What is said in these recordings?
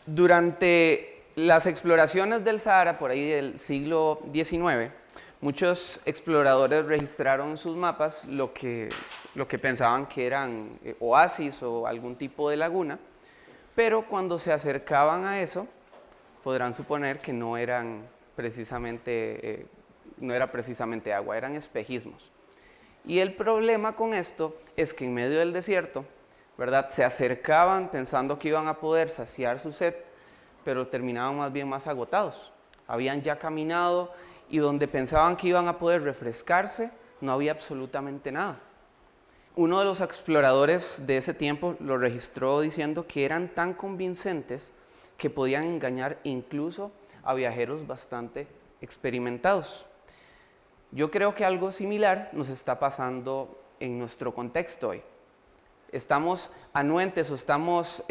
Durante las exploraciones del Sahara, por ahí del siglo XIX, muchos exploradores registraron en sus mapas lo que pensaban que eran oasis o algún tipo de laguna, pero cuando se acercaban a eso, podrán suponer que no era precisamente agua, eran espejismos. Y el problema con esto es que en medio del desierto, ¿verdad?, se acercaban pensando que iban a poder saciar su sed, pero terminaban más bien más agotados. Habían ya caminado y donde pensaban que iban a poder refrescarse, no había absolutamente nada. Uno de los exploradores de ese tiempo lo registró diciendo que eran tan convincentes que podían engañar incluso a viajeros bastante experimentados. Yo creo que algo similar nos está pasando en nuestro contexto hoy. Estamos anuentes o estamos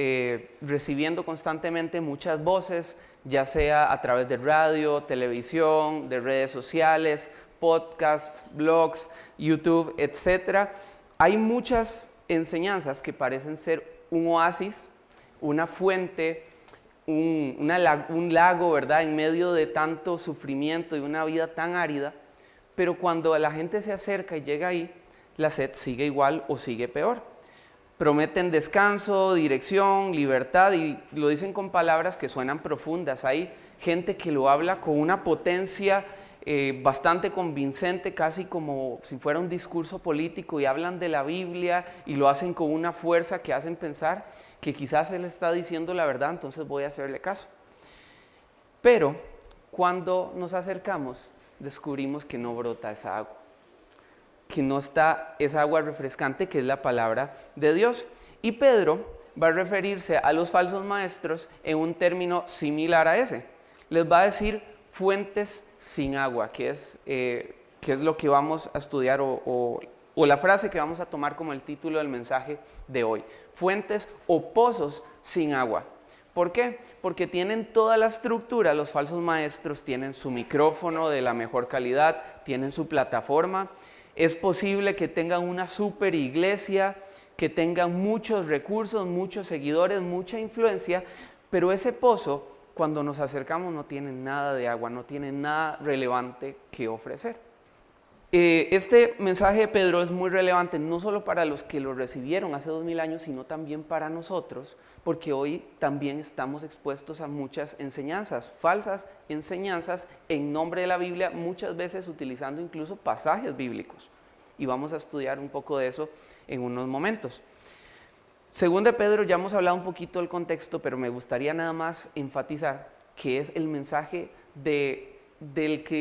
recibiendo constantemente muchas voces, ya sea a través de radio, televisión, de redes sociales, podcasts, blogs, YouTube, etc. Hay muchas enseñanzas que parecen ser un oasis, una fuente, un lago, ¿verdad?, en medio de tanto sufrimiento y una vida tan árida, pero cuando la gente se acerca y llega ahí, la sed sigue igual o sigue peor. Prometen descanso, dirección, libertad y lo dicen con palabras que suenan profundas. Hay gente que lo habla con una potencia bastante convincente, casi como si fuera un discurso político, y hablan de la Biblia y lo hacen con una fuerza que hacen pensar que quizás él está diciendo la verdad, entonces voy a hacerle caso. Pero cuando nos acercamos, descubrimos que no brota esa agua, que no está esa agua refrescante que es la palabra de Dios. Y Pedro va a referirse a los falsos maestros en un término similar a ese. Les va a decir fuentes sin agua, que es lo que vamos a estudiar o la frase que vamos a tomar como el título del mensaje de hoy. Fuentes o pozos sin agua. ¿Por qué? Porque tienen toda la estructura, los falsos maestros tienen su micrófono de la mejor calidad, tienen su plataforma. Es posible que tengan una super iglesia, que tengan muchos recursos, muchos seguidores, mucha influencia, pero ese pozo, cuando nos acercamos, no tiene nada de agua, no tiene nada relevante que ofrecer. Este mensaje de Pedro es muy relevante no solo para los que lo recibieron hace 2000 años, sino también para nosotros, porque hoy también estamos expuestos a muchas enseñanzas, falsas enseñanzas en nombre de la Biblia, muchas veces utilizando incluso pasajes bíblicos. Y vamos a estudiar un poco de eso en unos momentos. Según de Pedro, ya hemos hablado un poquito del contexto, pero me gustaría nada más enfatizar que es el mensaje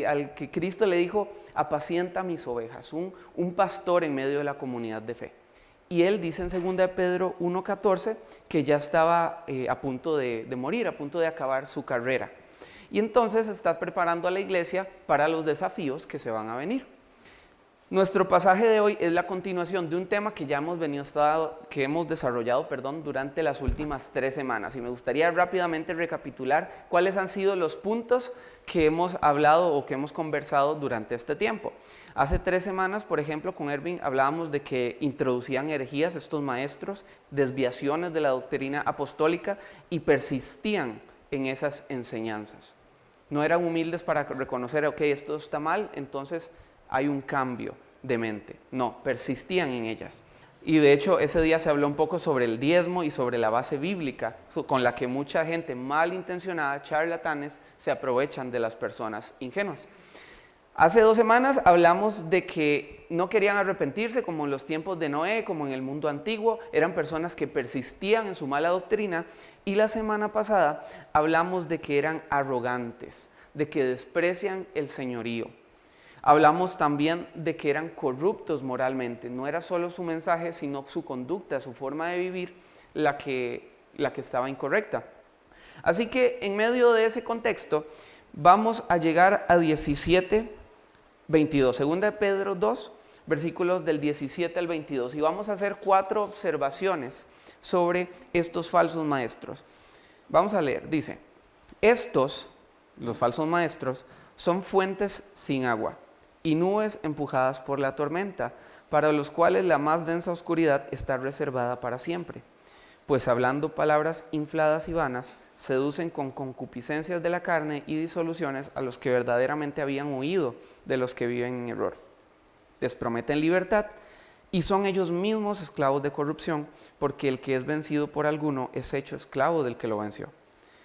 al que Cristo le dijo: apacienta mis ovejas, un pastor en medio de la comunidad de fe. Y él dice en 2 de Pedro 1:14 que ya estaba a punto de morir, a punto de acabar su carrera. Y entonces está preparando a la iglesia para los desafíos que se van a venir. Nuestro pasaje de hoy es la continuación de un tema que ya hemos desarrollado durante las últimas 3 semanas. Y me gustaría rápidamente recapitular cuáles han sido los puntos que hemos hablado o que hemos conversado durante este tiempo. Hace 3 semanas, por ejemplo, con Erwin hablábamos de que introducían herejías estos maestros, desviaciones de la doctrina apostólica y persistían en esas enseñanzas. No eran humildes para reconocer, ok, esto está mal, entonces hay un cambio de mente. No, persistían en ellas. Y de hecho ese día se habló un poco sobre el diezmo y sobre la base bíblica con la que mucha gente malintencionada, charlatanes, se aprovechan de las personas ingenuas. Hace 2 semanas hablamos de que no querían arrepentirse como en los tiempos de Noé, como en el mundo antiguo, eran personas que persistían en su mala doctrina. Y la semana pasada hablamos de que eran arrogantes, de que desprecian el señorío. Hablamos también de que eran corruptos moralmente, no era solo su mensaje, sino su conducta, su forma de vivir la que estaba incorrecta. Así que en medio de ese contexto vamos a llegar a 17:22, 2 de Pedro 2, versículos del 17 al 22, y vamos a hacer 4 observaciones sobre estos falsos maestros. Vamos a leer, dice: estos, los falsos maestros, son fuentes sin agua y nubes empujadas por la tormenta, para los cuales la más densa oscuridad está reservada para siempre. pues hablando palabras infladas y vanas, seducen con concupiscencias de la carne y disoluciones a los que verdaderamente habían huido de los que viven en error. Les prometen libertad y son ellos mismos esclavos de corrupción, porque el que es vencido por alguno es hecho esclavo del que lo venció.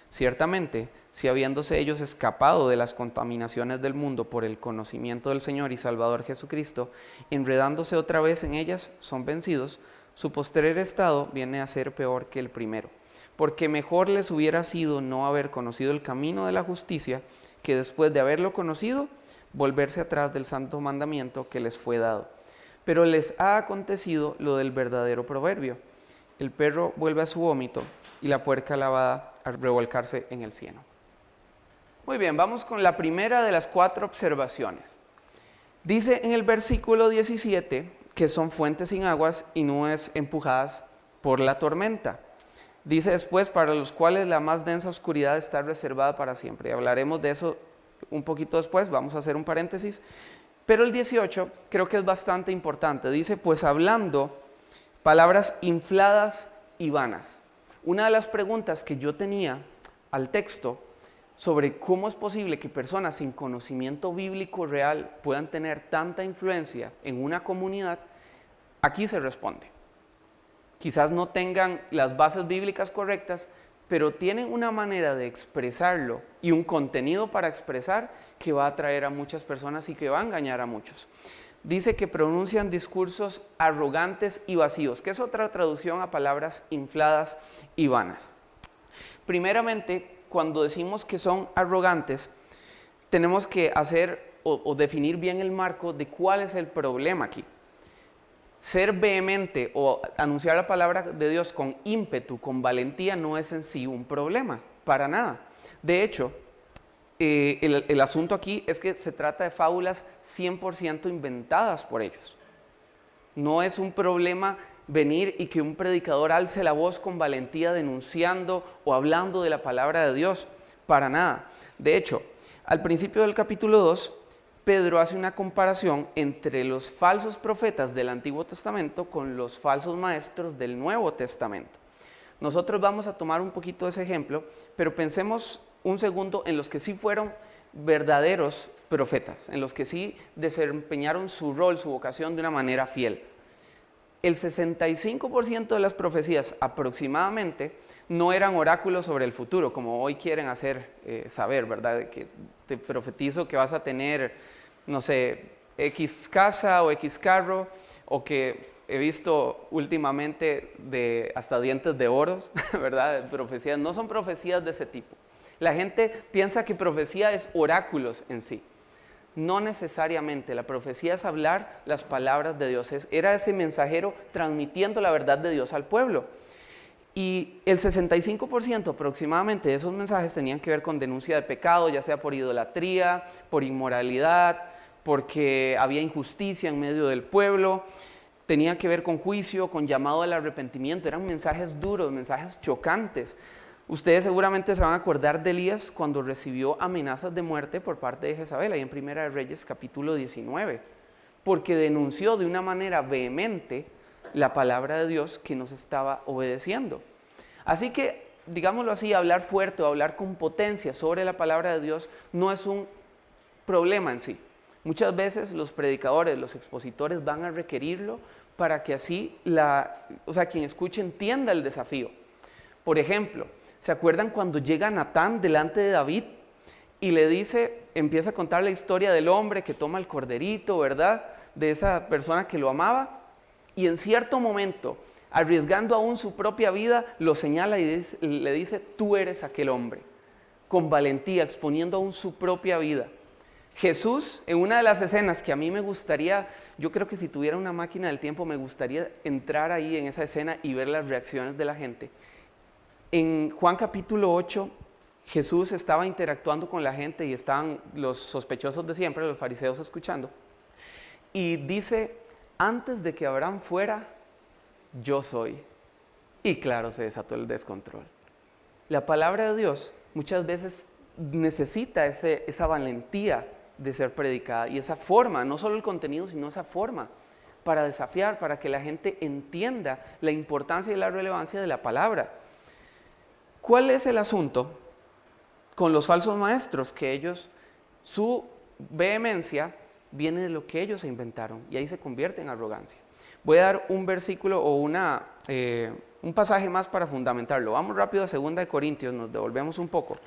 Ciertamente, si habiéndose ellos escapado de las contaminaciones del mundo por el conocimiento del Señor y Salvador Jesucristo, enredándose otra vez en ellas, son vencidos, su posterior estado viene a ser peor que el primero. Porque mejor les hubiera sido no haber conocido el camino de la justicia, que después de haberlo conocido, volverse atrás del santo mandamiento que les fue dado. Pero les ha acontecido lo del verdadero proverbio: el perro vuelve a su vómito y la puerca lavada a revolcarse en el cieno. Muy bien, vamos con la primera de las 4 observaciones. Dice en el versículo 17 que son fuentes sin aguas y nubes empujadas por la tormenta. Dice después, para los cuales la más densa oscuridad está reservada para siempre. Y hablaremos de eso un poquito después, vamos a hacer un paréntesis. Pero el 18 creo que es bastante importante. Dice, pues hablando palabras infladas y vanas. Una de las preguntas que yo tenía al texto sobre cómo es posible que personas sin conocimiento bíblico real puedan tener tanta influencia en una comunidad, aquí se responde. Quizás no tengan las bases bíblicas correctas, pero tienen una manera de expresarlo y un contenido para expresar que va a atraer a muchas personas y que va a engañar a muchos. Dice que pronuncian discursos arrogantes y vacíos, que es otra traducción a palabras infladas y vanas. Primeramente, cuando decimos que son arrogantes, tenemos que hacer o definir bien el marco de cuál es el problema aquí. Ser vehemente o anunciar la palabra de Dios con ímpetu, con valentía, no es en sí un problema, para nada. De hecho, el asunto aquí es que se trata de fábulas 100% inventadas por ellos. No es un problema venir y que un predicador alce la voz con valentía denunciando o hablando de la palabra de Dios, para nada. De hecho, al principio del capítulo 2, Pedro hace una comparación entre los falsos profetas del Antiguo Testamento con los falsos maestros del Nuevo Testamento. Nosotros vamos a tomar un poquito de ese ejemplo, pero pensemos un segundo en los que sí fueron verdaderos profetas, en los que sí desempeñaron su rol, su vocación de una manera fiel. El 65% de las profecías aproximadamente no eran oráculos sobre el futuro, como hoy quieren hacer saber, ¿verdad? Que te profetizo que vas a tener, no sé, X casa o X carro, o que he visto últimamente de hasta dientes de oros, ¿verdad? Profecías, no son profecías de ese tipo. La gente piensa que profecía es oráculos en sí. No necesariamente, la profecía es hablar las palabras de Dios, era ese mensajero transmitiendo la verdad de Dios al pueblo. Y el 65% aproximadamente de esos mensajes tenían que ver con denuncia de pecado, ya sea por idolatría, por inmoralidad, porque había injusticia en medio del pueblo, tenía que ver con juicio, con llamado al arrepentimiento, eran mensajes duros, mensajes chocantes. Ustedes seguramente se van a acordar de Elías cuando recibió amenazas de muerte por parte de Jezabel, ahí en Primera de Reyes capítulo 19, porque denunció de una manera vehemente la palabra de Dios que nos estaba obedeciendo. Así que, digámoslo así, hablar fuerte o hablar con potencia sobre la palabra de Dios no es un problema en sí. Muchas veces los predicadores, los expositores van a requerirlo para que así quien escuche entienda el desafío. Por ejemplo, ¿se acuerdan cuando llega Natán delante de David y le dice, empieza a contar la historia del hombre que toma el corderito, ¿verdad? De esa persona que lo amaba, y en cierto momento, arriesgando aún su propia vida, lo señala y le dice, tú eres aquel hombre, con valentía, exponiendo aún su propia vida. Jesús, en una de las escenas que a mí me gustaría, yo creo que si tuviera una máquina del tiempo, me gustaría entrar ahí en esa escena y ver las reacciones de la gente. En Juan capítulo 8, Jesús estaba interactuando con la gente y estaban los sospechosos de siempre, los fariseos, escuchando. Y dice, antes de que Abraham fuera, yo soy. Y claro, se desató el descontrol. La palabra de Dios muchas veces necesita esa valentía de ser predicada y esa forma, no solo el contenido, sino esa forma para desafiar, para que la gente entienda la importancia y la relevancia de la palabra. ¿Cuál es el asunto con los falsos maestros? Que ellos, su vehemencia viene de lo que ellos se inventaron y ahí se convierte en arrogancia. Voy a dar un versículo o un pasaje más para fundamentarlo. Vamos rápido a 2 Corintios, nos devolvemos un poco.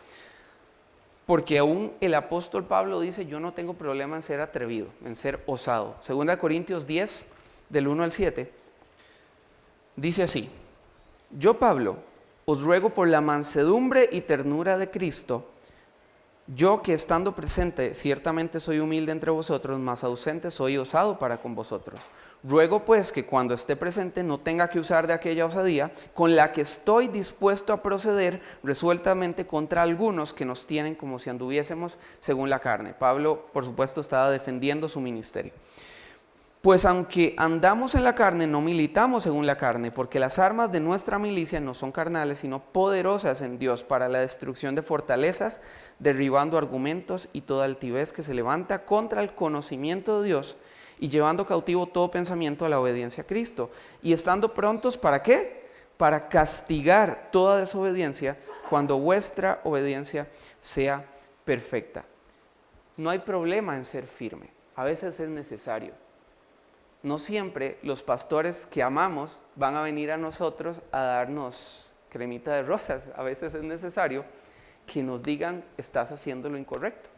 Porque aún el apóstol Pablo dice, yo no tengo problema en ser atrevido, en ser osado. 2 Corintios 10, del 1 al 7, dice así: yo, Pablo, os ruego por la mansedumbre y ternura de Cristo, yo que estando presente ciertamente soy humilde entre vosotros, mas ausente soy osado para con vosotros. Ruego pues que cuando esté presente no tenga que usar de aquella osadía con la que estoy dispuesto a proceder resueltamente contra algunos que nos tienen como si anduviésemos según la carne. Pablo, por supuesto, estaba defendiendo su ministerio. Pues aunque andamos en la carne, no militamos según la carne, porque las armas de nuestra milicia no son carnales, sino poderosas en Dios para la destrucción de fortalezas, derribando argumentos y toda altivez que se levanta contra el conocimiento de Dios, y llevando cautivo todo pensamiento a la obediencia a Cristo, y estando prontos, ¿para qué? Para castigar toda desobediencia cuando vuestra obediencia sea perfecta. No hay problema en ser firme, a veces es necesario. No siempre los pastores que amamos van a venir a nosotros a darnos cremita de rosas. A veces es necesario que nos digan, estás haciendo lo incorrecto.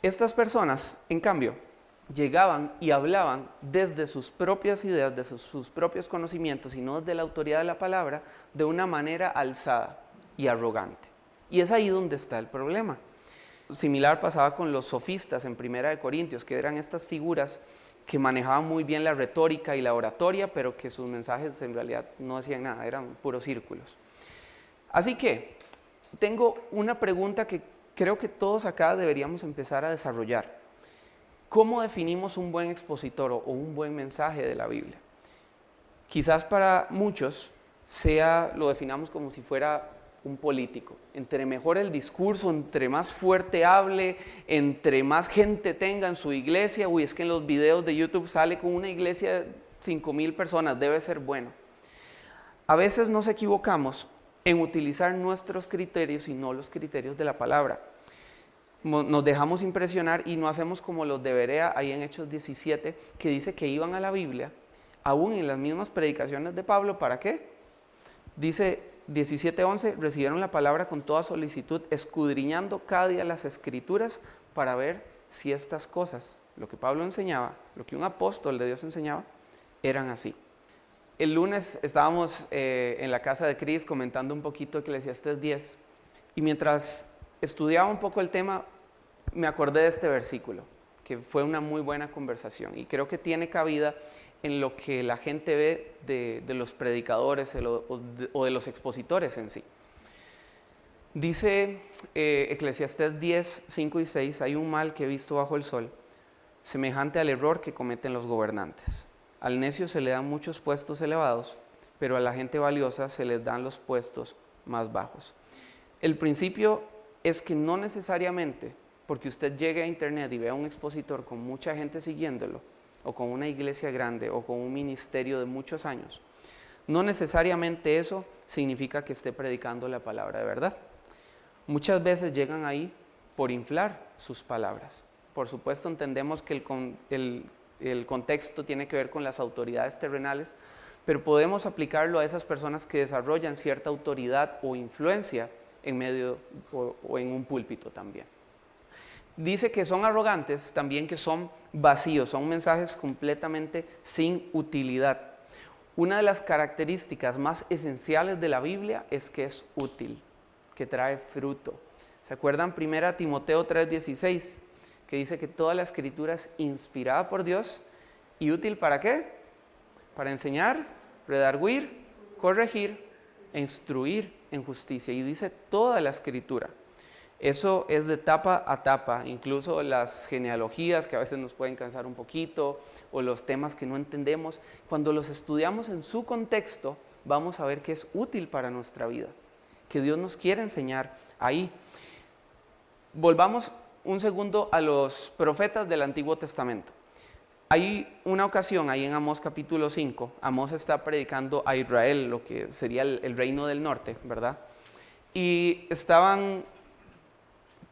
Estas personas, en cambio, llegaban y hablaban desde sus propias ideas, desde sus propios conocimientos y no desde la autoridad de la palabra, de una manera alzada y arrogante. Y es ahí donde está el problema. Similar pasaba con los sofistas en 1 Corintios, que eran estas figuras que manejaban muy bien la retórica y la oratoria, pero que sus mensajes en realidad no decían nada, eran puros círculos. Así que tengo una pregunta que creo que todos acá deberíamos empezar a desarrollar. ¿Cómo definimos un buen expositor o un buen mensaje de la Biblia? Quizás para muchos lo definamos como si fuera un político. Entre mejor el discurso, entre más fuerte hable, entre más gente tenga en su iglesia. Uy, es que en los videos de YouTube sale con una iglesia de 5,000 personas, debe ser bueno. A veces nos equivocamos en utilizar nuestros criterios y no los criterios de la palabra. Nos dejamos impresionar y no hacemos como los de Berea ahí en Hechos 17, que dice que iban a la Biblia, aún en las mismas predicaciones de Pablo, ¿para qué? Dice 17:11, recibieron la palabra con toda solicitud, escudriñando cada día las escrituras para ver si estas cosas, lo que Pablo enseñaba, lo que un apóstol de Dios enseñaba, eran así. El lunes estábamos en la casa de Cris comentando un poquito Eclesiastés 10 y mientras estudiaba un poco el tema me acordé de este versículo, que fue una muy buena conversación y creo que tiene cabida en lo que la gente ve de los predicadores o de los expositores en sí. Dice Eclesiastés 10, 5 y 6, hay un mal que he visto bajo el sol, semejante al error que cometen los gobernantes. Al necio se le dan muchos puestos elevados, pero a la gente valiosa se les dan los puestos más bajos. El principio es que no necesariamente porque usted llegue a internet y vea un expositor con mucha gente siguiéndolo, o con una iglesia grande, o con un ministerio de muchos años, no necesariamente eso significa que esté predicando la palabra de verdad. Muchas veces llegan ahí por inflar sus palabras. Por supuesto entendemos que el contexto tiene que ver con las autoridades terrenales, pero podemos aplicarlo a esas personas que desarrollan cierta autoridad o influencia en medio o en un púlpito también. Dice que son arrogantes, también que son vacíos, son mensajes completamente sin utilidad. Una de las características más esenciales de la Biblia es que es útil, que trae fruto. ¿Se acuerdan 1 Timoteo 3:16? Que dice que toda la escritura es inspirada por Dios y útil ¿para qué? Para enseñar, redarguir, corregir e instruir en justicia. Y dice toda la escritura. Eso es de tapa a tapa, incluso las genealogías que a veces nos pueden cansar un poquito o los temas que no entendemos. Cuando los estudiamos en su contexto, vamos a ver que es útil para nuestra vida, que Dios nos quiere enseñar ahí. Volvamos un segundo a los profetas del Antiguo Testamento. Hay una ocasión ahí en Amós capítulo 5, Amós está predicando a Israel, lo que sería el reino del norte, ¿verdad? Y estaban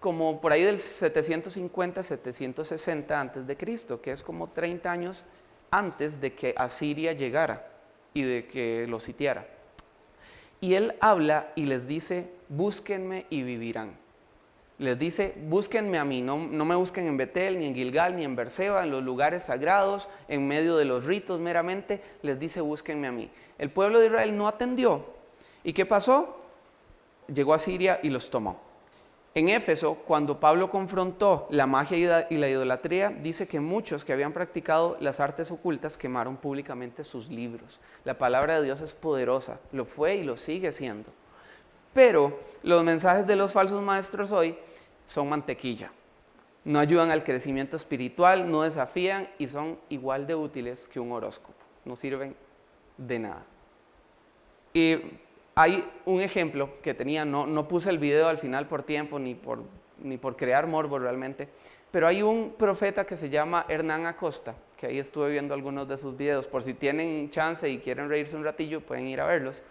como por ahí del 750, 760 antes de Cristo, que es como 30 años antes de que Asiria llegara y de que los sitiara. Y él habla y les dice, búsquenme y vivirán. Les dice, búsquenme a mí, no me busquen en Betel, ni en Gilgal, ni en Berseba, en los lugares sagrados, en medio de los ritos meramente, les dice, búsquenme a mí. El pueblo de Israel no atendió. ¿Y qué pasó? Llegó a Siria y los tomó. En Éfeso, cuando Pablo confrontó la magia y la idolatría, dice que muchos que habían practicado las artes ocultas quemaron públicamente sus libros. La palabra de Dios es poderosa, lo fue y lo sigue siendo. Pero los mensajes de los falsos maestros hoy son mantequilla. No ayudan al crecimiento espiritual, no desafían y son igual de útiles que un horóscopo. No sirven de nada. Y hay un ejemplo que tenía, no puse el video al final por tiempo ni por crear morbo realmente, pero hay un profeta que se llama Hernán Acosta, que ahí estuve viendo algunos de sus videos, por si tienen chance y quieren reírse un ratillo pueden ir a verlos.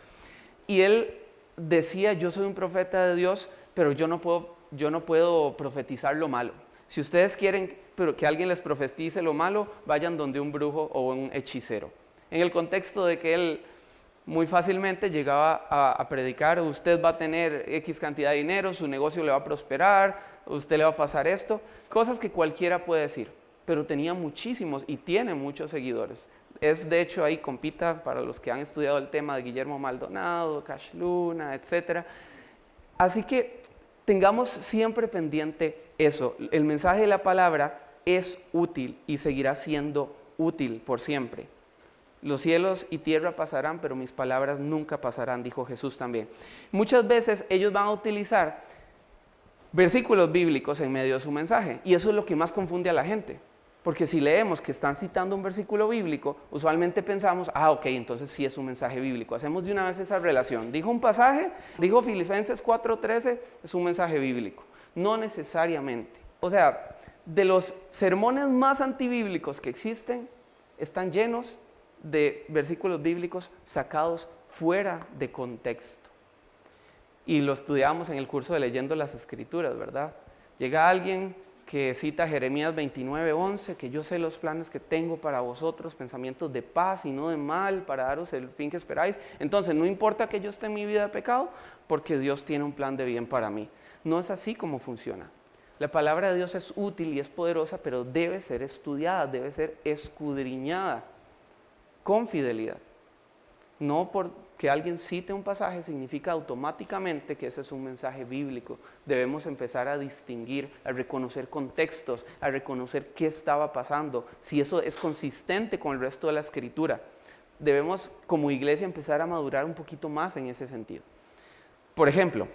Y él decía, yo soy un profeta de Dios, pero yo no puedo profetizar lo malo. Si ustedes quieren que alguien les profetice lo malo, vayan donde un brujo o un hechicero. En el contexto de que él muy fácilmente llegaba a predicar, usted va a tener X cantidad de dinero, su negocio le va a prosperar, usted le va a pasar esto, cosas que cualquiera puede decir, pero tenía muchísimos y tiene muchos seguidores. Es de hecho ahí compita para los que han estudiado el tema de Guillermo Maldonado, Cash Luna, etc. Así que tengamos siempre pendiente eso, el mensaje de la palabra es útil y seguirá siendo útil por siempre. Los cielos y tierra pasarán, pero mis palabras nunca pasarán, dijo Jesús también. Muchas veces ellos van a utilizar versículos bíblicos en medio de su mensaje, y eso es lo que más confunde a la gente. Porque si leemos que están citando un versículo bíblico, usualmente pensamos, ok, entonces sí es un mensaje bíblico. Hacemos de una vez esa relación. Dijo un pasaje, dijo Filipenses 4:13, es un mensaje bíblico. No necesariamente. O sea, de los sermones más antibíblicos que existen, están llenos de versículos bíblicos sacados fuera de contexto. Y lo estudiamos en el curso de Leyendo las Escrituras, ¿verdad? Llega alguien que cita Jeremías 29:11, que yo sé los planes que tengo para vosotros, pensamientos de paz y no de mal, para daros el fin que esperáis. Entonces, no importa que yo esté en mi vida de pecado, porque Dios tiene un plan de bien para mí. No es así como funciona. La palabra de Dios es útil y es poderosa, pero debe ser estudiada, debe ser escudriñada con fidelidad. No porque alguien cite un pasaje significa automáticamente que ese es un mensaje bíblico. Debemos empezar a distinguir, a reconocer contextos, a reconocer qué estaba pasando, si eso es consistente con el resto de la escritura. Debemos como iglesia empezar a madurar un poquito más en ese sentido. Por ejemplo,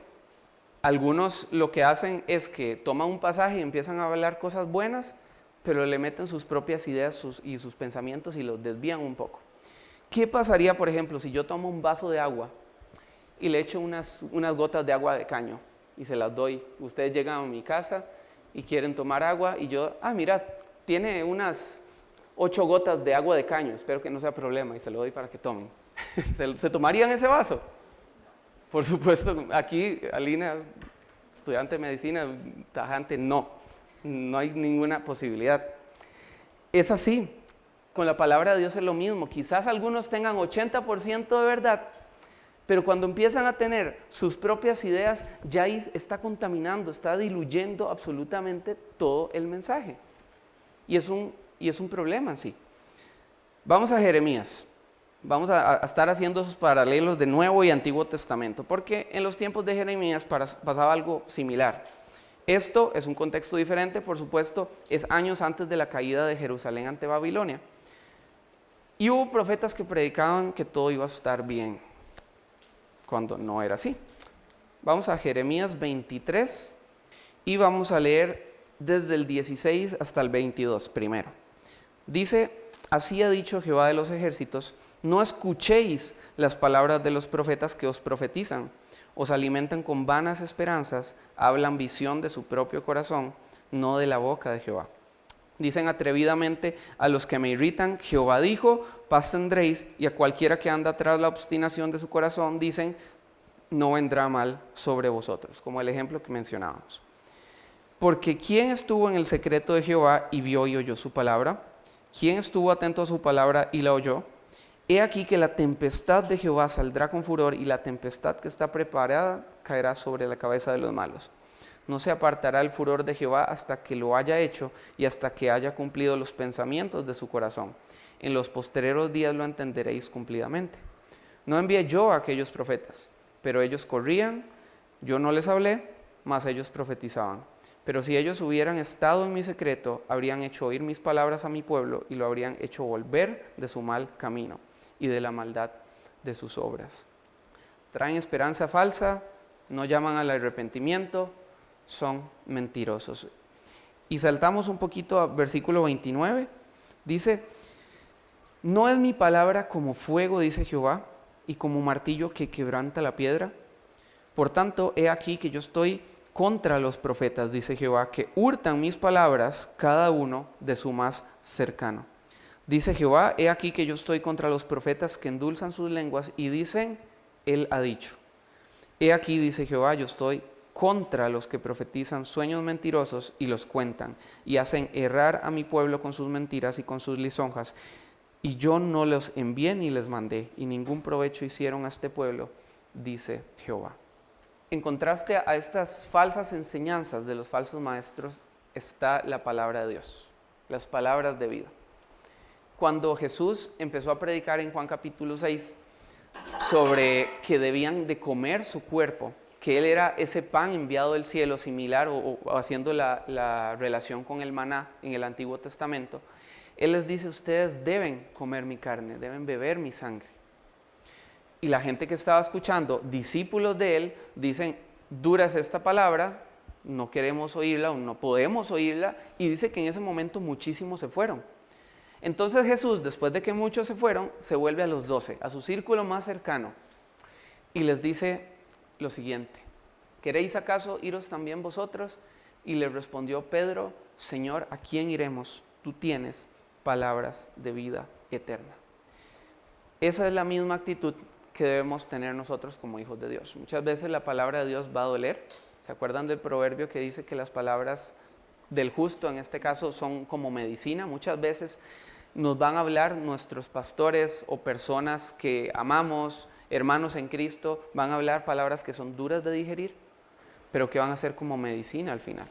algunos lo que hacen es que toman un pasaje y empiezan a hablar cosas buenas, pero le meten sus propias ideas y sus pensamientos y los desvían un poco. ¿Qué pasaría, por ejemplo, si yo tomo un vaso de agua y le echo unas gotas de agua de caño y se las doy? Ustedes llegan a mi casa y quieren tomar agua y yo, mira, tiene unas 8 gotas de agua de caño, espero que no sea problema, y se lo doy para que tomen. ¿Se tomarían ese vaso? Por supuesto, aquí, Alina, estudiante de medicina, tajante, no hay ninguna posibilidad. Es así. Con la palabra de Dios es lo mismo. Quizás algunos tengan 80% de verdad, pero cuando empiezan a tener sus propias ideas, ya ahí está contaminando, está diluyendo absolutamente todo el mensaje. Y es un problema en sí. Vamos a Jeremías. Vamos a estar haciendo esos paralelos de Nuevo y Antiguo Testamento, porque en los tiempos de Jeremías pasaba algo similar. Esto es un contexto diferente, por supuesto, es años antes de la caída de Jerusalén ante Babilonia. Y hubo profetas que predicaban que todo iba a estar bien, cuando no era así. Vamos a Jeremías 23 y vamos a leer desde el 16 hasta el 22 primero. Dice, así ha dicho Jehová de los ejércitos, no escuchéis las palabras de los profetas que os profetizan, os alimentan con vanas esperanzas, hablan visión de su propio corazón, no de la boca de Jehová. Dicen atrevidamente a los que me irritan, Jehová dijo, paz tendréis, y a cualquiera que anda tras la obstinación de su corazón, dicen, no vendrá mal sobre vosotros, como el ejemplo que mencionábamos. Porque ¿quién estuvo en el secreto de Jehová y vio y oyó su palabra? ¿Quién estuvo atento a su palabra y la oyó? He aquí que la tempestad de Jehová saldrá con furor y la tempestad que está preparada caerá sobre la cabeza de los malos. No se apartará el furor de Jehová hasta que lo haya hecho y hasta que haya cumplido los pensamientos de su corazón. En los postreros días lo entenderéis cumplidamente. No envié yo a aquellos profetas, pero ellos corrían, yo no les hablé, mas ellos profetizaban. Pero si ellos hubieran estado en mi secreto, habrían hecho oír mis palabras a mi pueblo y lo habrían hecho volver de su mal camino y de la maldad de sus obras. Traen esperanza falsa, no llaman al arrepentimiento, son mentirosos. Y saltamos un poquito a versículo 29, dice, ¿no es mi palabra como fuego, dice Jehová, y como martillo que quebranta la piedra? Por tanto, he aquí que yo estoy contra los profetas, dice Jehová, que hurtan mis palabras, cada uno de su más cercano. Dice Jehová, he aquí que yo estoy contra los profetas que endulzan sus lenguas y dicen, él ha dicho. He aquí, dice Jehová, yo estoy contra los que profetizan sueños mentirosos y los cuentan, y hacen errar a mi pueblo con sus mentiras y con sus lisonjas. Y yo no los envié ni les mandé, y ningún provecho hicieron a este pueblo, dice Jehová. En contraste a estas falsas enseñanzas de los falsos maestros está la palabra de Dios, las palabras de vida. Cuando Jesús empezó a predicar en Juan capítulo 6 sobre que debían de comer su cuerpo, que Él era ese pan enviado del cielo, similar o haciendo la relación con el maná en el Antiguo Testamento, Él les dice, ustedes deben comer mi carne, deben beber mi sangre. Y la gente que estaba escuchando, discípulos de Él, dicen, dura es esta palabra, no queremos oírla o no podemos oírla, y dice que en ese momento muchísimos se fueron. Entonces Jesús, después de que muchos se fueron, se vuelve a los 12, a su círculo más cercano, y les dice lo siguiente, ¿queréis acaso iros también vosotros? Y le respondió Pedro, Señor, ¿a quién iremos? Tú tienes palabras de vida eterna. Esa es la misma actitud que debemos tener nosotros como hijos de Dios. Muchas veces la palabra de Dios va a doler. ¿Se acuerdan del proverbio que dice que las palabras del justo, en este caso, son como medicina? Muchas veces nos van a hablar nuestros pastores o personas que amamos, hermanos en Cristo, van a hablar palabras que son duras de digerir, pero que van a ser como medicina al final.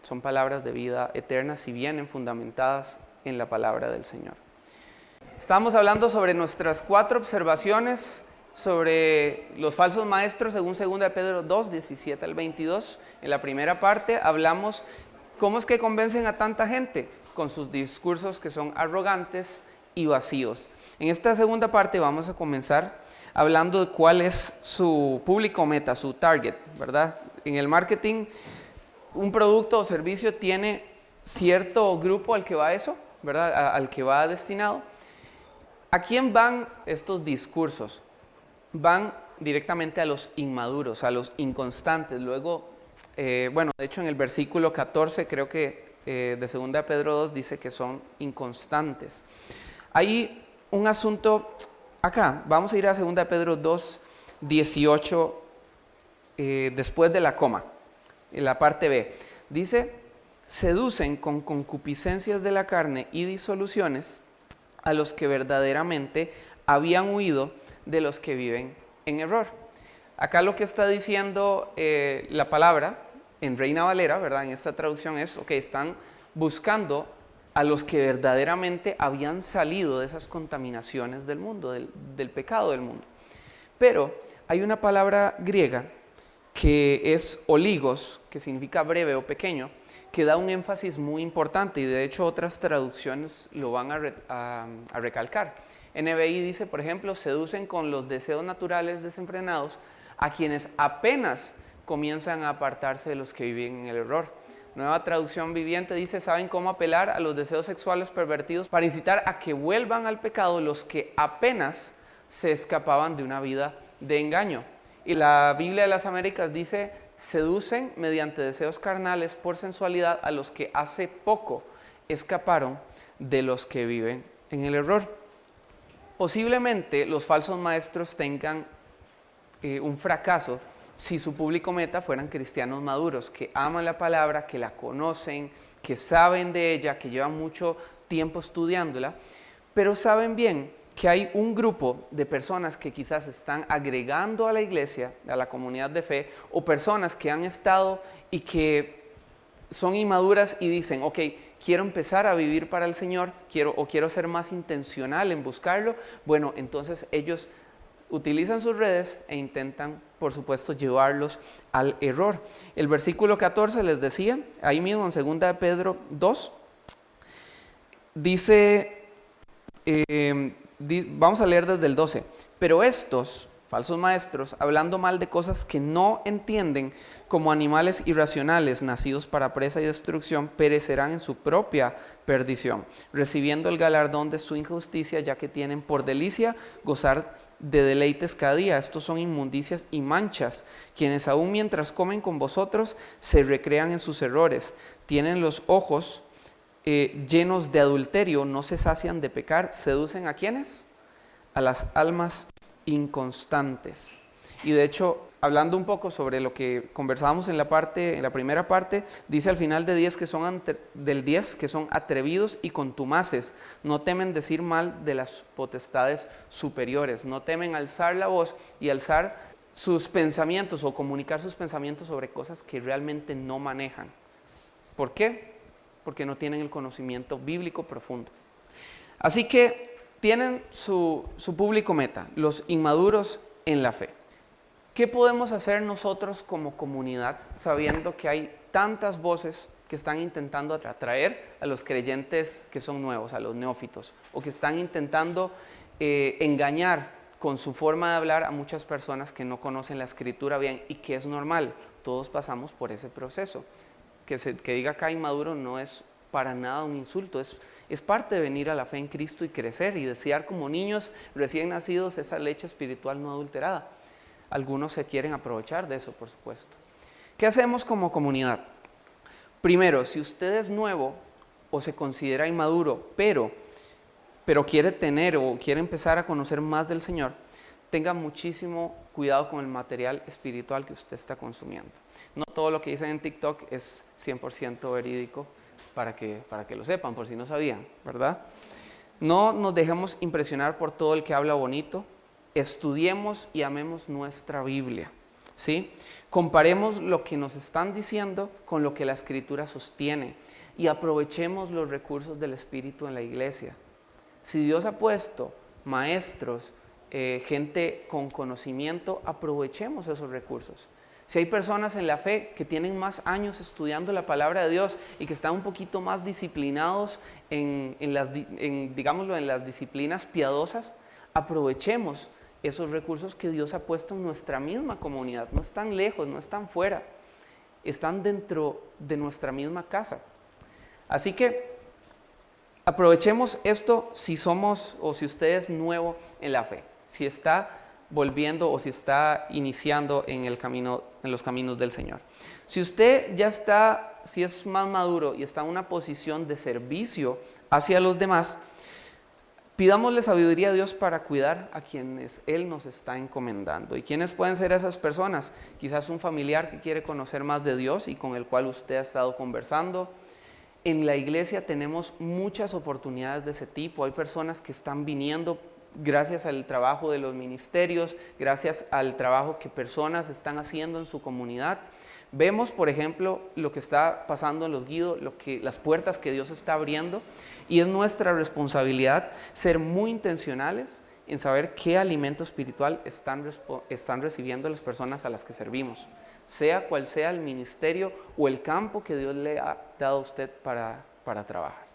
Son palabras de vida eterna si vienen fundamentadas en la palabra del Señor. Estamos hablando sobre nuestras 4 observaciones sobre los falsos maestros según 2 de Pedro 2, 17 al 22. En la primera parte hablamos cómo es que convencen a tanta gente con sus discursos que son arrogantes y vacíos. En esta segunda parte vamos a comenzar hablando de cuál es su público meta, su target, ¿verdad? En el marketing, un producto o servicio tiene cierto grupo al que va eso, ¿verdad? Al que va destinado. ¿A quién van estos discursos? Van directamente a los inmaduros, a los inconstantes. Luego, de hecho en el versículo 14, creo que de 2 de Pedro 2 dice que son inconstantes. Hay un asunto acá, vamos a ir a 2 de Pedro 2, 18, después de la coma, en la parte B. Dice, seducen con concupiscencias de la carne y disoluciones a los que verdaderamente habían huido de los que viven en error. Acá lo que está diciendo la palabra en Reina Valera, ¿verdad? En esta traducción es, están buscando a los que verdaderamente habían salido de esas contaminaciones del mundo, del pecado del mundo. Pero hay una palabra griega que es oligos, que significa breve o pequeño, que da un énfasis muy importante y de hecho otras traducciones lo van a recalcar. NBI dice, por ejemplo, seducen con los deseos naturales desenfrenados a quienes apenas comienzan a apartarse de los que viven en el error. Nueva Traducción Viviente dice, saben cómo apelar a los deseos sexuales pervertidos para incitar a que vuelvan al pecado los que apenas se escapaban de una vida de engaño. Y la Biblia de las Américas dice, seducen mediante deseos carnales por sensualidad a los que hace poco escaparon de los que viven en el error. Posiblemente los falsos maestros tengan un fracaso si su público meta fueran cristianos maduros, que aman la palabra, que la conocen, que saben de ella, que llevan mucho tiempo estudiándola, pero saben bien que hay un grupo de personas que quizás están agregando a la iglesia, a la comunidad de fe, o personas que han estado y que son inmaduras y dicen, ok, quiero empezar a vivir para el Señor, quiero ser más intencional en buscarlo. Bueno, entonces ellos utilizan sus redes e intentan, por supuesto, llevarlos al error. El versículo 14 les decía, ahí mismo en 2 de Pedro 2, dice, vamos a leer desde el 12, pero estos falsos maestros, hablando mal de cosas que no entienden, como animales irracionales nacidos para presa y destrucción, perecerán en su propia perdición, recibiendo el galardón de su injusticia, ya que tienen por delicia gozar de deleites cada día. Estos son inmundicias y manchas, quienes aún mientras comen con vosotros se recrean en sus errores, tienen los ojos llenos de adulterio, no se sacian de pecar, seducen ¿a quiénes? A las almas inconstantes. Y de hecho, hablando un poco sobre lo que conversábamos en la primera parte, dice al final del 10 que son atrevidos y contumaces, no temen decir mal de las potestades superiores, no temen alzar la voz y alzar sus pensamientos o comunicar sus pensamientos sobre cosas que realmente no manejan. ¿Por qué? Porque no tienen el conocimiento bíblico profundo. Así que tienen su público meta, los inmaduros en la fe. ¿Qué podemos hacer nosotros como comunidad sabiendo que hay tantas voces que están intentando atraer a los creyentes que son nuevos, a los neófitos, o que están intentando engañar con su forma de hablar a muchas personas que no conocen la escritura bien y que es normal? Todos pasamos por ese proceso. Que diga acá inmaduro no es para nada un insulto, es parte de venir a la fe en Cristo y crecer y desear como niños recién nacidos esa leche espiritual no adulterada. Algunos se quieren aprovechar de eso, por supuesto. ¿Qué hacemos como comunidad? Primero, si usted es nuevo o se considera inmaduro, pero quiere tener o quiere empezar a conocer más del Señor, tenga muchísimo cuidado con el material espiritual que usted está consumiendo. No todo lo que dicen en TikTok es 100% verídico, para que lo sepan, por si no sabían, ¿verdad? No nos dejemos impresionar por todo el que habla bonito. Estudiemos y amemos nuestra Biblia, ¿sí? Comparemos lo que nos están diciendo con lo que la Escritura sostiene y aprovechemos los recursos del Espíritu en la iglesia. Si Dios ha puesto maestros, gente con conocimiento, aprovechemos esos recursos. Si hay personas en la fe que tienen más años estudiando la palabra de Dios y que están un poquito más disciplinados en las disciplinas piadosas, aprovechemos esos recursos que Dios ha puesto en nuestra misma comunidad. No están lejos, no están fuera, están dentro de nuestra misma casa. Así que aprovechemos esto si somos o si usted es nuevo en la fe, si está volviendo o si está iniciando en los caminos del Señor. Si usted ya está, si es más maduro y está en una posición de servicio hacia los demás, pidámosle sabiduría a Dios para cuidar a quienes Él nos está encomendando. ¿Y quiénes pueden ser esas personas? Quizás un familiar que quiere conocer más de Dios y con el cual usted ha estado conversando. En la iglesia tenemos muchas oportunidades de ese tipo. Hay personas que están viniendo gracias al trabajo de los ministerios, gracias al trabajo que personas están haciendo en su comunidad. Vemos, por ejemplo, lo que está pasando en Los Guido, las puertas que Dios está abriendo, y es nuestra responsabilidad ser muy intencionales en saber qué alimento espiritual están recibiendo las personas a las que servimos, sea cual sea el ministerio o el campo que Dios le ha dado a usted para trabajar.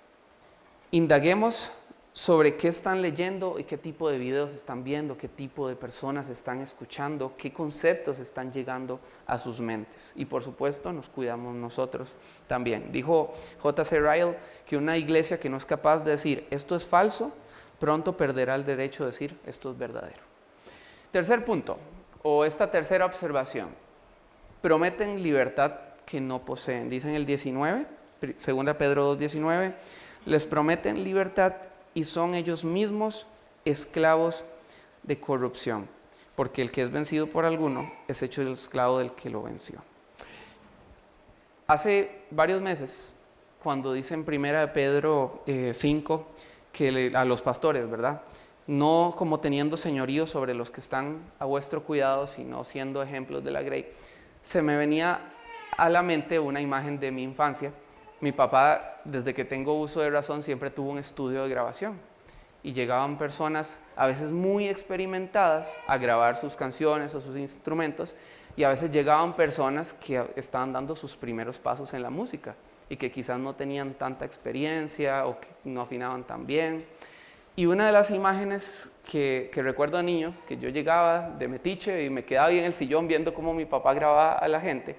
Indaguemos sobre qué están leyendo y qué tipo de videos están viendo, qué tipo de personas están escuchando, qué conceptos están llegando a sus mentes. Y por supuesto nos cuidamos nosotros también. Dijo J.C. Ryle que una iglesia que no es capaz de decir esto es falso, pronto perderá el derecho de decir esto es verdadero. Tercer punto, o esta tercera observación: prometen libertad que no poseen. Dice en el 19, 2 Pedro 2:19, les prometen libertad y son ellos mismos esclavos de corrupción, porque el que es vencido por alguno es hecho el esclavo del que lo venció. Hace varios meses, cuando dice en 1 Pedro 5, que a los pastores, ¿verdad?, no como teniendo señorío sobre los que están a vuestro cuidado, sino siendo ejemplos de la grey, se me venía a la mente una imagen de mi infancia. Mi papá, desde que tengo uso de razón, siempre tuvo un estudio de grabación y llegaban personas a veces muy experimentadas a grabar sus canciones o sus instrumentos, y a veces llegaban personas que estaban dando sus primeros pasos en la música y que quizás no tenían tanta experiencia o que no afinaban tan bien. Y una de las imágenes que recuerdo de niño, que yo llegaba de metiche y me quedaba ahí en el sillón viendo cómo mi papá grababa a la gente,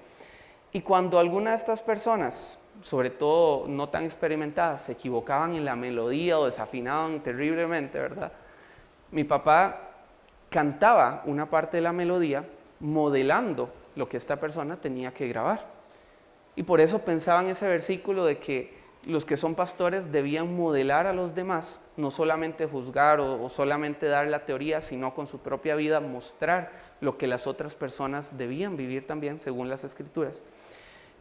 y cuando alguna de estas personas, sobre todo no tan experimentadas, se equivocaban en la melodía o desafinaban terriblemente, ¿verdad?, mi papá cantaba una parte de la melodía modelando lo que esta persona tenía que grabar. Y por eso pensaba en ese versículo de que los que son pastores debían modelar a los demás, no solamente juzgar o solamente dar la teoría, sino con su propia vida mostrar lo que las otras personas debían vivir también según las Escrituras.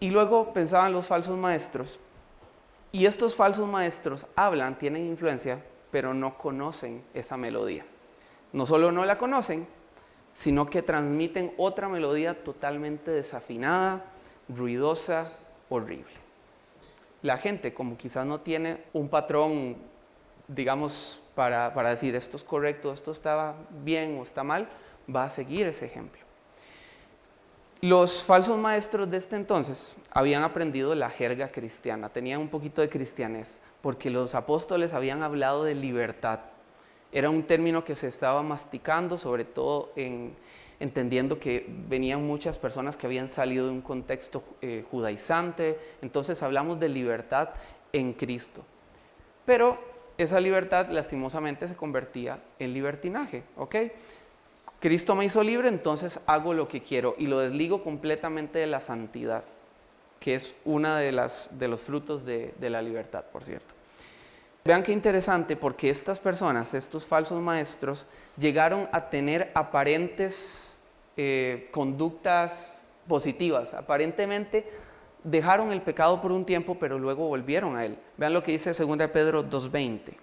Y luego pensaba en los falsos maestros, y estos falsos maestros hablan, tienen influencia, pero no conocen esa melodía. No solo no la conocen, sino que transmiten otra melodía totalmente desafinada, ruidosa, horrible. La gente, como quizás no tiene un patrón, digamos, para decir esto es correcto, esto está bien o está mal, va a seguir ese ejemplo. Los falsos maestros de este entonces habían aprendido la jerga cristiana, tenían un poquito de cristianés, porque los apóstoles habían hablado de libertad. Era un término que se estaba masticando, sobre todo entendiendo que venían muchas personas que habían salido de un contexto judaizante. Entonces hablamos de libertad en Cristo. Pero esa libertad lastimosamente se convertía en libertinaje, ¿ok? Cristo me hizo libre, entonces hago lo que quiero y lo desligo completamente de la santidad, que es una de los frutos de la libertad, por cierto. Vean qué interesante, porque estas personas, estos falsos maestros, llegaron a tener aparentes conductas positivas. Aparentemente dejaron el pecado por un tiempo, pero luego volvieron a él. Vean lo que dice 2 Pedro 2:20.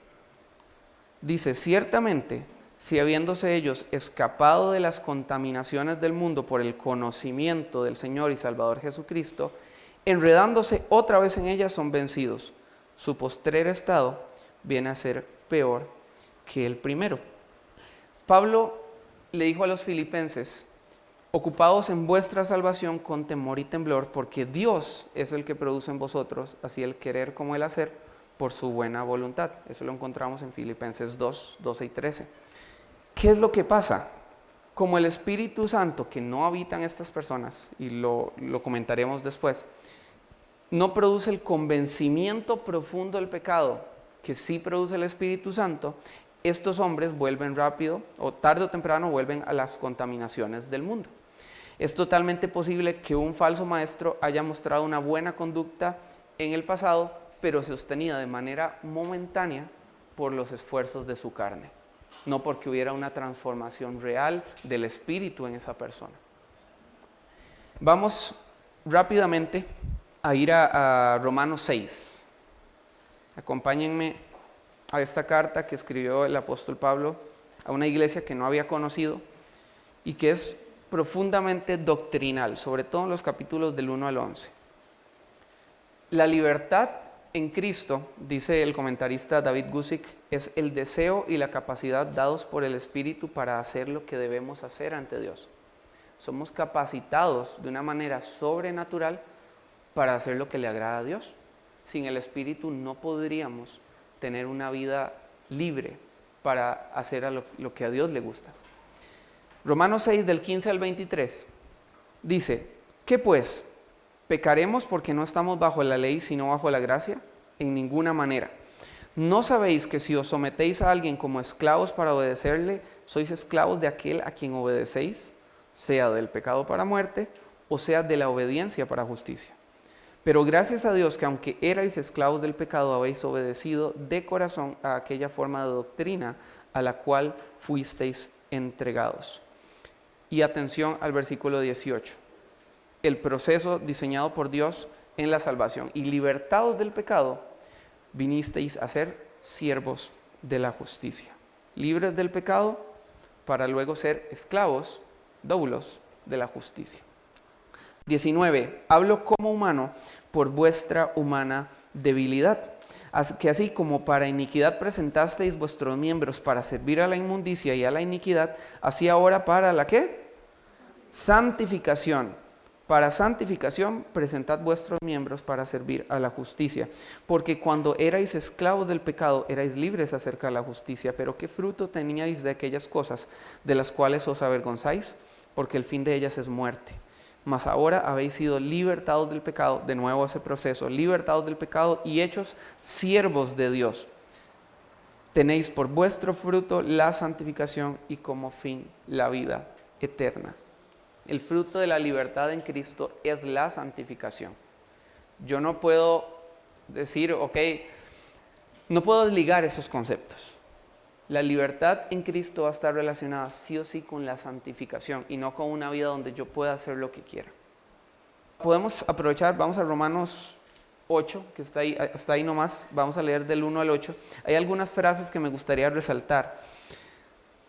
Dice, ciertamente, si habiéndose ellos escapado de las contaminaciones del mundo por el conocimiento del Señor y Salvador Jesucristo, enredándose otra vez en ellas son vencidos. Su postrer estado viene a ser peor que el primero. Pablo le dijo a los filipenses, ocupados en vuestra salvación con temor y temblor, porque Dios es el que produce en vosotros, así el querer como el hacer, por su buena voluntad. Eso lo encontramos en Filipenses 2, 12 y 13. ¿Qué es lo que pasa? Como el Espíritu Santo, que no habita en estas personas, y lo comentaremos después, no produce el convencimiento profundo del pecado, que sí produce el Espíritu Santo, estos hombres vuelven rápido, o tarde o temprano vuelven a las contaminaciones del mundo. Es totalmente posible que un falso maestro haya mostrado una buena conducta en el pasado, pero sostenida de manera momentánea por los esfuerzos de su carne, no porque hubiera una transformación real del espíritu en esa persona. Vamos rápidamente a ir a Romanos 6. Acompáñenme a esta carta que escribió el apóstol Pablo a una iglesia que no había conocido y que es profundamente doctrinal, sobre todo en los capítulos del 1 al 11. La libertad en Cristo, dice el comentarista David Guzik, es el deseo y la capacidad dados por el Espíritu para hacer lo que debemos hacer ante Dios. Somos capacitados de una manera sobrenatural para hacer lo que le agrada a Dios. Sin el Espíritu no podríamos tener una vida libre para hacer lo que a Dios le gusta. Romanos 6, del 15 al 23, dice, ¿qué pues? ¿Pecaremos porque no estamos bajo la ley, sino bajo la gracia? En ninguna manera. ¿No sabéis que si os sometéis a alguien como esclavos para obedecerle, sois esclavos de aquel a quien obedecéis, sea del pecado para muerte, o sea de la obediencia para justicia? Pero gracias a Dios que aunque erais esclavos del pecado, habéis obedecido de corazón a aquella forma de doctrina a la cual fuisteis entregados. Y atención al versículo 18. El proceso diseñado por Dios en la salvación. Y libertados del pecado, vinisteis a ser siervos de la justicia. Libres del pecado para luego ser esclavos, doulos de la justicia. 19. Hablo como humano por vuestra humana debilidad, que así como para iniquidad presentasteis vuestros miembros para servir a la inmundicia y a la iniquidad, así ahora para ¿la qué? Santificación. Para santificación presentad vuestros miembros para servir a la justicia. Porque cuando erais esclavos del pecado, erais libres acerca de la justicia. Pero ¿qué fruto teníais de aquellas cosas de las cuales os avergonzáis? Porque el fin de ellas es muerte. Mas ahora habéis sido libertados del pecado, de nuevo ese proceso, libertados del pecado y hechos siervos de Dios. Tenéis por vuestro fruto la santificación y como fin la vida eterna. El fruto de la libertad en Cristo es la santificación. Yo no puedo decir, ok, no puedo desligar esos conceptos. La libertad en Cristo va a estar relacionada sí o sí con la santificación y no con una vida donde yo pueda hacer lo que quiera. Podemos aprovechar, vamos a Romanos 8, que está ahí nomás, vamos a leer del 1 al 8. Hay algunas frases que me gustaría resaltar.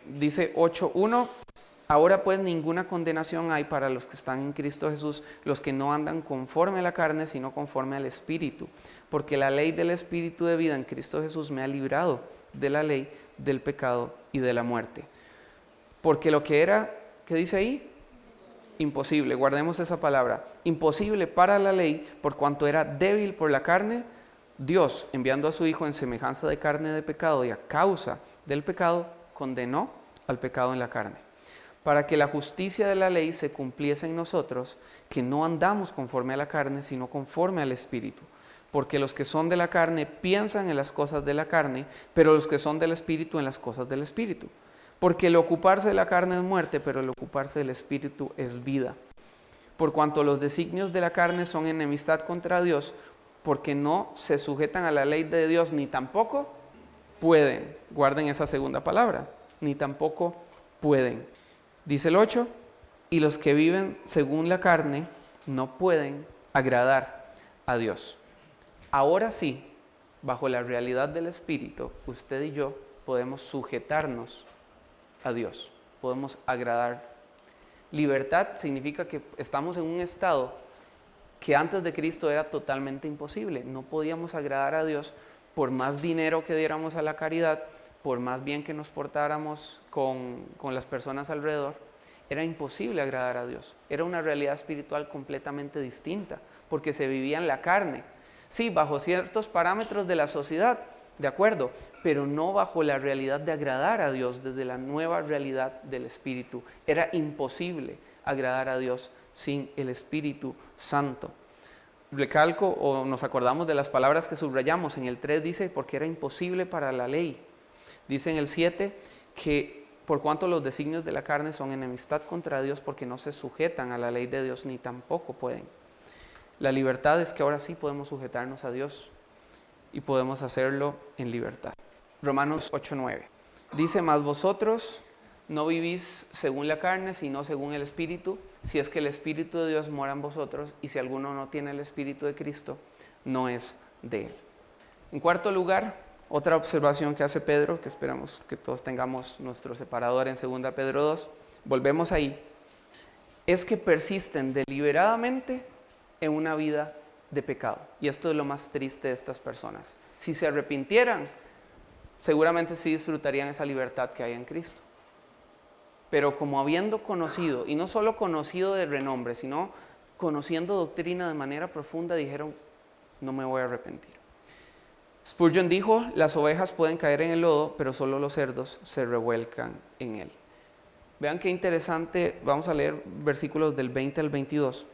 Dice 8:1, ahora pues ninguna condenación hay para los que están en Cristo Jesús, los que no andan conforme a la carne, sino conforme al Espíritu. Porque la ley del Espíritu de vida en Cristo Jesús me ha librado de la ley del pecado y de la muerte. Porque lo que era, ¿qué dice ahí? Imposible, guardemos esa palabra. Imposible para la ley, por cuanto era débil por la carne, Dios, enviando a su Hijo en semejanza de carne de pecado y a causa del pecado, condenó al pecado en la carne. Para que la justicia de la ley se cumpliese en nosotros, que no andamos conforme a la carne, sino conforme al Espíritu. Porque los que son de la carne piensan en las cosas de la carne, pero los que son del Espíritu en las cosas del Espíritu. Porque el ocuparse de la carne es muerte, pero el ocuparse del Espíritu es vida. Por cuanto los designios de la carne son enemistad contra Dios, porque no se sujetan a la ley de Dios, ni tampoco pueden. Guarden esa segunda palabra, ni tampoco pueden. Dice el 8, y los que viven según la carne no pueden agradar a Dios. Ahora sí, bajo la realidad del Espíritu, usted y yo podemos sujetarnos a Dios, podemos agradar. Libertad significa que estamos en un estado que antes de Cristo era totalmente imposible. No podíamos agradar a Dios por más dinero que diéramos a la caridad, por más bien que nos portáramos con las personas alrededor. Era imposible agradar a Dios. Era una realidad espiritual completamente distinta, porque se vivía en la carne. Sí, bajo ciertos parámetros de la sociedad, de acuerdo, pero no bajo la realidad de agradar a Dios desde la nueva realidad del Espíritu. Era imposible agradar a Dios sin el Espíritu Santo. Recalco o nos acordamos de las palabras que subrayamos. En el 3 dice, porque era imposible para la ley. Dice en el 7 que por cuanto los designios de la carne son enemistad contra Dios, porque no se sujetan a la ley de Dios ni tampoco pueden. La libertad es que ahora sí podemos sujetarnos a Dios y podemos hacerlo en libertad. Romanos 8:9 dice, mas vosotros no vivís según la carne, sino según el Espíritu, si es que el Espíritu de Dios mora en vosotros, y si alguno no tiene el Espíritu de Cristo, no es de él. En cuarto lugar, otra observación que hace Pedro, que esperamos que todos tengamos nuestro separador en 2 Pedro 2, volvemos ahí, es que persisten deliberadamente en una vida de pecado. Y esto es lo más triste de estas personas. Si se arrepintieran, seguramente sí disfrutarían esa libertad que hay en Cristo. Pero como habiendo conocido, y no solo conocido de renombre, sino conociendo doctrina de manera profunda, dijeron, no me voy a arrepentir. Spurgeon dijo, las ovejas pueden caer en el lodo, pero solo los cerdos se revuelcan en él. Vean qué interesante, vamos a leer versículos del 20 al 22.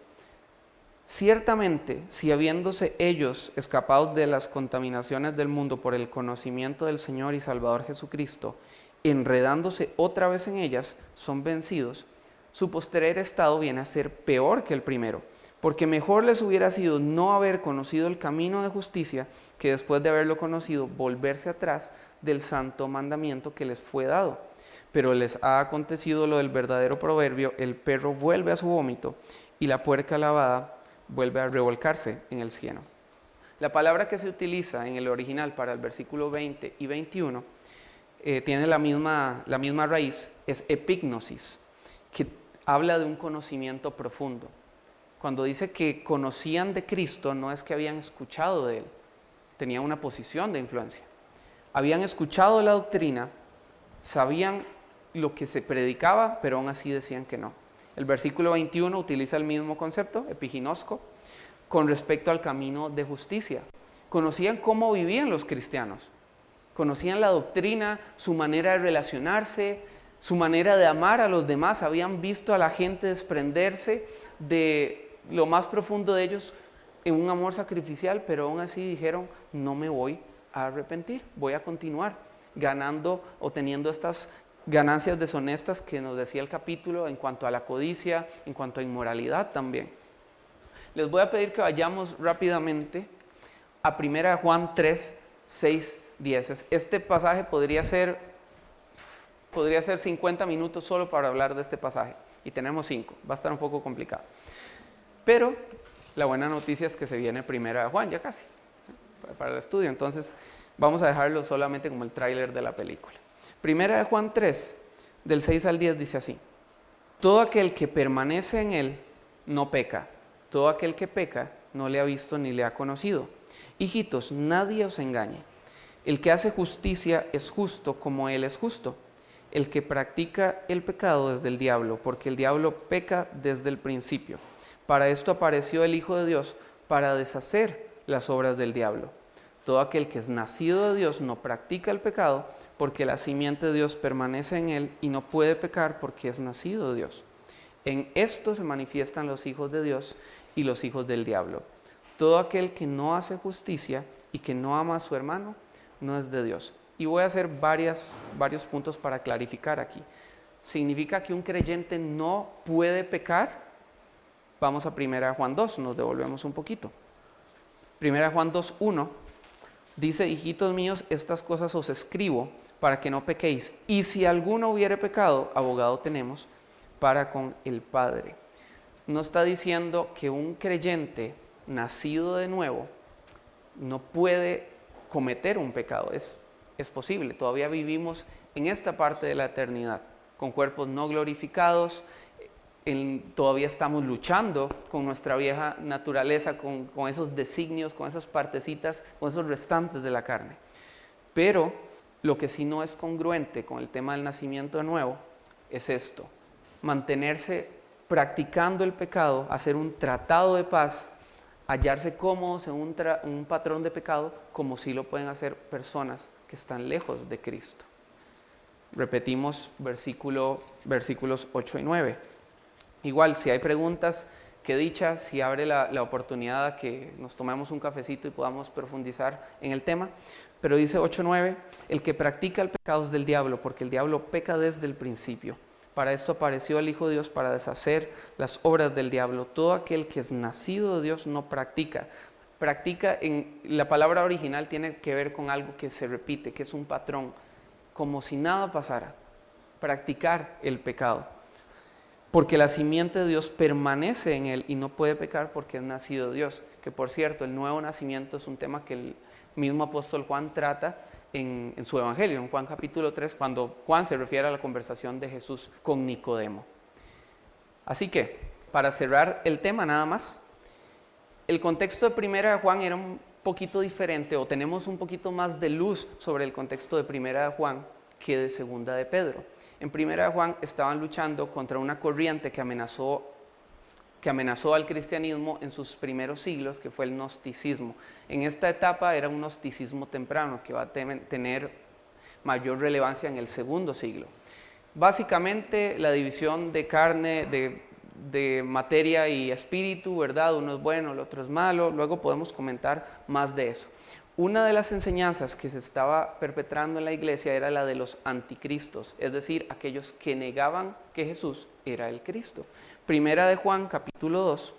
Ciertamente, si habiéndose ellos escapado de las contaminaciones del mundo por el conocimiento del Señor y Salvador Jesucristo, enredándose otra vez en ellas, son vencidos, su postrer estado viene a ser peor que el primero, porque mejor les hubiera sido no haber conocido el camino de justicia que después de haberlo conocido volverse atrás del santo mandamiento que les fue dado. Pero les ha acontecido lo del verdadero proverbio: el perro vuelve a su vómito y la puerca lavada vuelve a revolcarse en el cieno. La palabra que se utiliza en el original para el versículo 20 y 21 tiene la misma raíz, es epignosis, que habla de un conocimiento profundo. Cuando dice que conocían de Cristo, no es que habían escuchado de Él, tenían una posición de influencia. Habían escuchado la doctrina, sabían lo que se predicaba, pero aún así decían que no. El versículo 21 utiliza el mismo concepto, epiginosco, con respecto al camino de justicia. Conocían cómo vivían los cristianos, conocían la doctrina, su manera de relacionarse, su manera de amar a los demás. Habían visto a la gente desprenderse de lo más profundo de ellos en un amor sacrificial, pero aún así dijeron: no me voy a arrepentir, voy a continuar ganando o teniendo estas ganancias deshonestas que nos decía el capítulo en cuanto a la codicia, en cuanto a inmoralidad también. Les voy a pedir que vayamos rápidamente a 1 Juan 3, 6, 10. Este pasaje podría ser 50 minutos solo para hablar de este pasaje, y tenemos 5, va a estar un poco complicado. Pero la buena noticia es que se viene 1 Juan, ya casi, para el estudio. Entonces vamos a dejarlo solamente como el tráiler de la película. 1 Juan 3, del 6 al 10 dice así: todo aquel que permanece en él no peca. Todo aquel que peca no le ha visto ni le ha conocido. Hijitos, nadie os engañe. El que hace justicia es justo como él es justo. El que practica el pecado es del diablo, porque el diablo peca desde el principio. Para esto apareció el Hijo de Dios, para deshacer las obras del diablo. Todo aquel que es nacido de Dios no practica el pecado, porque la simiente de Dios permanece en él y no puede pecar porque es nacido de Dios. En esto se manifiestan los hijos de Dios y los hijos del diablo. Todo aquel que no hace justicia y que no ama a su hermano no es de Dios. Y voy a hacer varios puntos para clarificar aquí. ¿Significa que un creyente no puede pecar? Vamos a 1 Juan 2, nos devolvemos un poquito. 1 Juan 2, 1 dice: hijitos míos, estas cosas os escribo para que no pequéis. Y si alguno hubiere pecado, abogado tenemos para con el Padre. No está diciendo que un creyente nacido de nuevo no puede cometer un pecado. Es posible, todavía vivimos en esta parte de la eternidad, con cuerpos no glorificados, todavía estamos luchando con nuestra vieja naturaleza, con esos designios, con esas partecitas, con esos restantes de la carne. Pero lo que sí no es congruente con el tema del nacimiento de nuevo es esto: mantenerse practicando el pecado, hacer un tratado de paz, hallarse cómodos en un patrón de pecado, como sí lo pueden hacer personas que están lejos de Cristo. Repetimos versículos 8 y 9. Igual, si hay preguntas, qué dicha, si abre la oportunidad a que nos tomemos un cafecito y podamos profundizar en el tema. Pero dice 8:9, el que practica el pecado es del diablo, porque el diablo peca desde el principio. Para esto apareció el Hijo de Dios, para deshacer las obras del diablo. Todo aquel que es nacido de Dios no practica. Practica, en la palabra original tiene que ver con algo que se repite, que es un patrón, como si nada pasara. Practicar el pecado. Porque la simiente de Dios permanece en él y no puede pecar porque es nacido de Dios. Que por cierto, el nuevo nacimiento es un tema que el mismo apóstol Juan trata en su evangelio, en Juan capítulo 3, cuando Juan se refiere a la conversación de Jesús con Nicodemo. Así que, para cerrar el tema nada más, el contexto de 1 Juan era un poquito diferente, o tenemos un poquito más de luz sobre el contexto de 1 Juan que de 2 de Pedro. En 1 Juan estaban luchando contra una corriente que amenazó al cristianismo en sus primeros siglos, que fue el gnosticismo. En esta etapa era un gnosticismo temprano que va a tener mayor relevancia en el 2 siglo. Básicamente la división de carne, de materia y espíritu, ¿verdad? Uno es bueno, el otro es malo. Luego podemos comentar más de eso. Una de las enseñanzas que se estaba perpetrando en la iglesia era la de los anticristos, es decir, aquellos que negaban que Jesús era el Cristo. Primera de Juan, capítulo 2,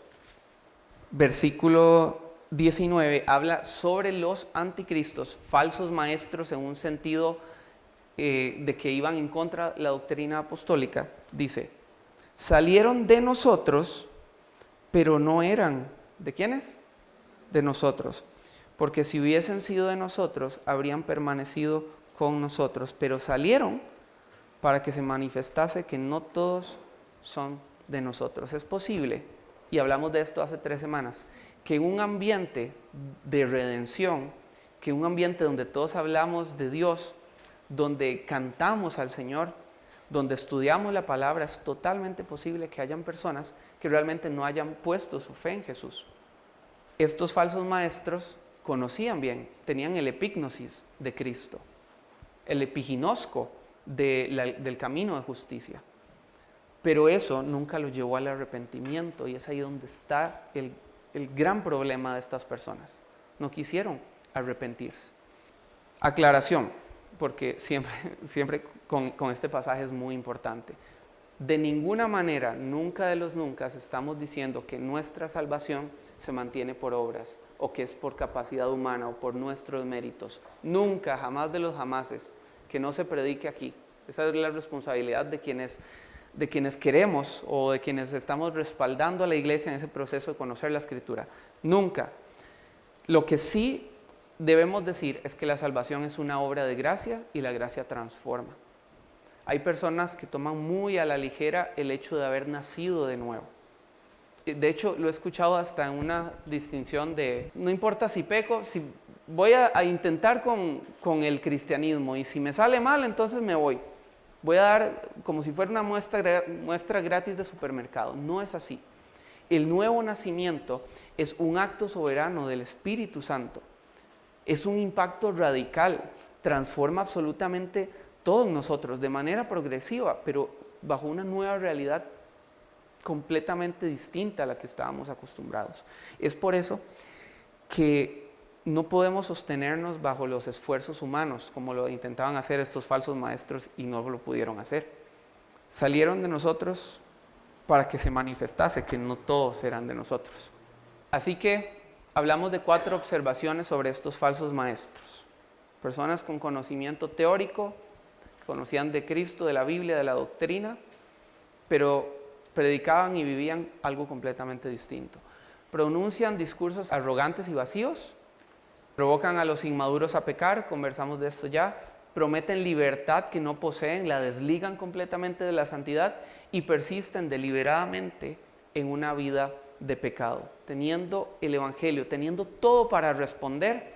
versículo 19 habla sobre los anticristos, falsos maestros en un sentido de que iban en contra de la doctrina apostólica. Dice, salieron de nosotros, pero no eran, ¿de quiénes? De nosotros. Porque si hubiesen sido de nosotros, habrían permanecido con nosotros. Pero salieron para que se manifestase que no todos son de nosotros. Es posible, y hablamos de esto hace 3 semanas, que en un ambiente de redención, que en un ambiente donde todos hablamos de Dios, donde cantamos al Señor, donde estudiamos la palabra, es totalmente posible que hayan personas que realmente no hayan puesto su fe en Jesús. Estos falsos maestros conocían bien, tenían el epignosis de Cristo, el epiginosco del camino de justicia. Pero eso nunca los llevó al arrepentimiento, y es ahí donde está el gran problema de estas personas. No quisieron arrepentirse. Aclaración, porque siempre con este pasaje es muy importante. De ninguna manera, nunca de los nunca, estamos diciendo que nuestra salvación se mantiene por obras, o que es por capacidad humana, o por nuestros méritos. Nunca, jamás de los jamases, que no se predique aquí. Esa es la responsabilidad de quienes queremos, o de quienes estamos respaldando a la iglesia en ese proceso de conocer la Escritura. Nunca. Lo que sí debemos decir es que la salvación es una obra de gracia, y la gracia transforma. Hay personas que toman muy a la ligera el hecho de haber nacido de nuevo. De hecho, lo he escuchado hasta en una distinción de, no importa si peco, si voy a intentar con el cristianismo, y si me sale mal, entonces me voy. Voy a dar como si fuera una muestra gratis de supermercado. No es así. El nuevo nacimiento es un acto soberano del Espíritu Santo. Es un impacto radical, transforma absolutamente todos nosotros de manera progresiva, pero bajo una nueva realidad completamente distinta a la que estábamos acostumbrados. Es por eso que no podemos sostenernos bajo los esfuerzos humanos, como lo intentaban hacer estos falsos maestros y no lo pudieron hacer. Salieron de nosotros para que se manifestase que no todos eran de nosotros. Así que hablamos de 4 observaciones sobre estos falsos maestros. Personas con conocimiento teórico, conocían de Cristo, de la Biblia, de la doctrina, pero predicaban y vivían algo completamente distinto. Pronuncian discursos arrogantes y vacíos, provocan a los inmaduros a pecar, conversamos de esto ya, prometen libertad que no poseen, la desligan completamente de la santidad y persisten deliberadamente en una vida de pecado. Teniendo el Evangelio, teniendo todo para responder,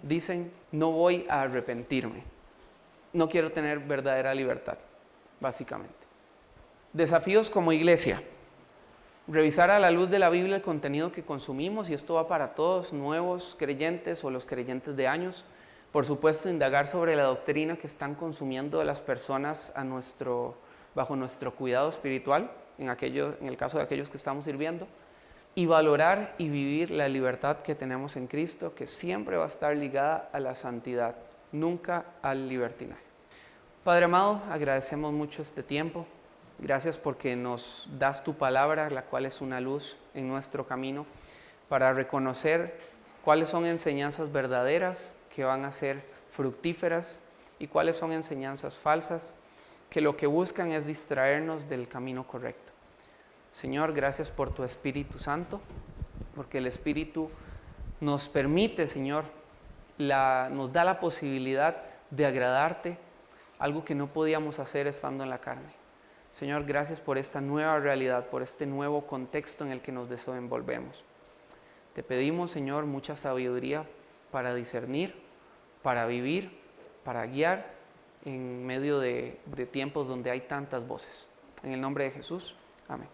dicen, no voy a arrepentirme. No quiero tener verdadera libertad, básicamente. Desafíos como iglesia. Revisar a la luz de la Biblia el contenido que consumimos, y esto va para todos, nuevos creyentes o los creyentes de años. Por supuesto, indagar sobre la doctrina que están consumiendo las personas bajo nuestro cuidado espiritual, en el caso de aquellos que estamos sirviendo. Y valorar y vivir la libertad que tenemos en Cristo, que siempre va a estar ligada a la santidad, nunca al libertinaje. Padre amado, agradecemos mucho este tiempo. Gracias porque nos das tu palabra, la cual es una luz en nuestro camino, para reconocer cuáles son enseñanzas verdaderas que van a ser fructíferas y cuáles son enseñanzas falsas que lo que buscan es distraernos del camino correcto. Señor, gracias por tu Espíritu Santo, porque el Espíritu nos permite, Señor, nos da la posibilidad de agradarte, algo que no podíamos hacer estando en la carne. Señor, gracias por esta nueva realidad, por este nuevo contexto en el que nos desenvolvemos. Te pedimos, Señor, mucha sabiduría para discernir, para vivir, para guiar en medio de tiempos donde hay tantas voces. En el nombre de Jesús, amén.